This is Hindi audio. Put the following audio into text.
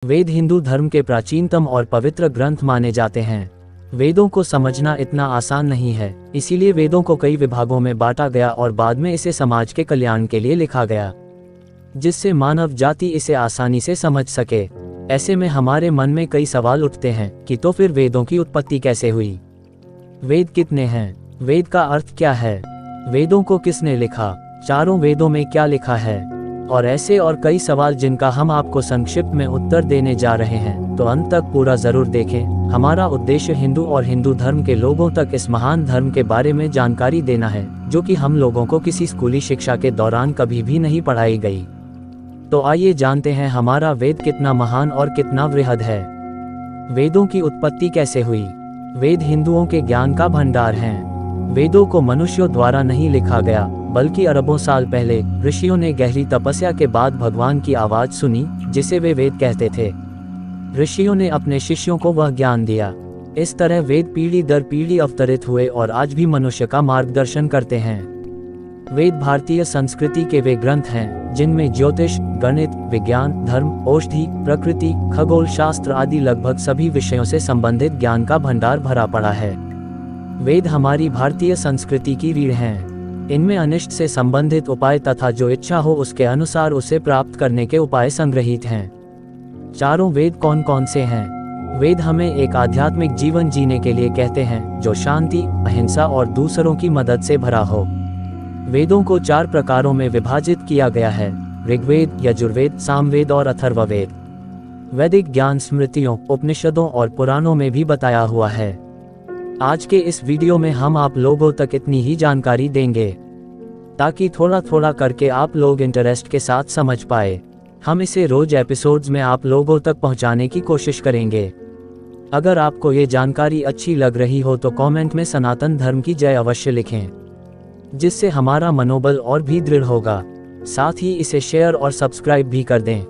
वेद हिंदू धर्म के प्राचीनतम और पवित्र ग्रंथ माने जाते हैं। वेदों को समझना इतना आसान नहीं है, इसीलिए वेदों को कई विभागों में बांटा गया और बाद में इसे समाज के कल्याण के लिए लिखा गया, जिससे मानव जाति इसे आसानी से समझ सके। ऐसे में हमारे मन में कई सवाल उठते हैं कि तो फिर वेदों की उत्पत्ति कैसे हुई? वेद कितने हैं? वेद का अर्थ क्या है? वेदों को किसने लिखा? चारों वेदों में क्या लिखा है? और ऐसे और कई सवाल जिनका हम आपको संक्षिप्त में उत्तर देने जा रहे हैं, तो अंत तक पूरा जरूर देखें। हमारा उद्देश्य हिंदू और हिंदू धर्म के लोगों तक इस महान धर्म के बारे में जानकारी देना है, जो कि हम लोगों को किसी स्कूली शिक्षा के दौरान कभी भी नहीं पढ़ाई गई। तो आइए जानते हैं हमारा वेद कितना महान और कितना वृहद है। वेदों की उत्पत्ति कैसे हुई? वेद हिंदुओं के ज्ञान का भंडार हैं। वेदों को मनुष्यों द्वारा नहीं लिखा गया, बल्कि अरबों साल पहले ऋषियों ने गहरी तपस्या के बाद भगवान की आवाज सुनी, जिसे वे वेद कहते थे। ऋषियों ने अपने शिष्यों को वह ज्ञान दिया। इस तरह वेद पीढ़ी दर पीढ़ी अवतरित हुए और आज भी मनुष्य का मार्गदर्शन करते हैं। वेद भारतीय संस्कृति के वे ग्रंथ हैं जिनमें ज्योतिष, गणित, विज्ञान, धर्म, औषधि, प्रकृति, खगोल शास्त्र आदि लगभग सभी विषयों से संबंधित ज्ञान का भंडार भरा पड़ा है। वेद हमारी भारतीय संस्कृति की रीढ़ हैं। इनमें अनिष्ट से संबंधित उपाय तथा जो इच्छा हो उसके अनुसार उसे प्राप्त करने के उपाय संग्रहित हैं। चारों वेद कौन कौन से हैं? वेद हमें एक आध्यात्मिक जीवन जीने के लिए कहते हैं जो शांति, अहिंसा और दूसरों की मदद से भरा हो। वेदों को 4 प्रकारों में विभाजित किया गया है: ऋग्वेद, यजुर्वेद, सामवेद और अथर्ववेद। वैदिक ज्ञान स्मृतियों, उपनिषदों और पुराणों में भी बताया हुआ है। आज के इस वीडियो में हम आप लोगों तक इतनी ही जानकारी देंगे ताकि थोड़ा थोड़ा करके आप लोग इंटरेस्ट के साथ समझ पाए। हम इसे रोज एपिसोड्स में आप लोगों तक पहुंचाने की कोशिश करेंगे। अगर आपको ये जानकारी अच्छी लग रही हो तो कमेंट में सनातन धर्म की जय अवश्य लिखें, जिससे हमारा मनोबल और भी दृढ़ होगा। साथ ही इसे शेयर और सब्सक्राइब भी कर दें।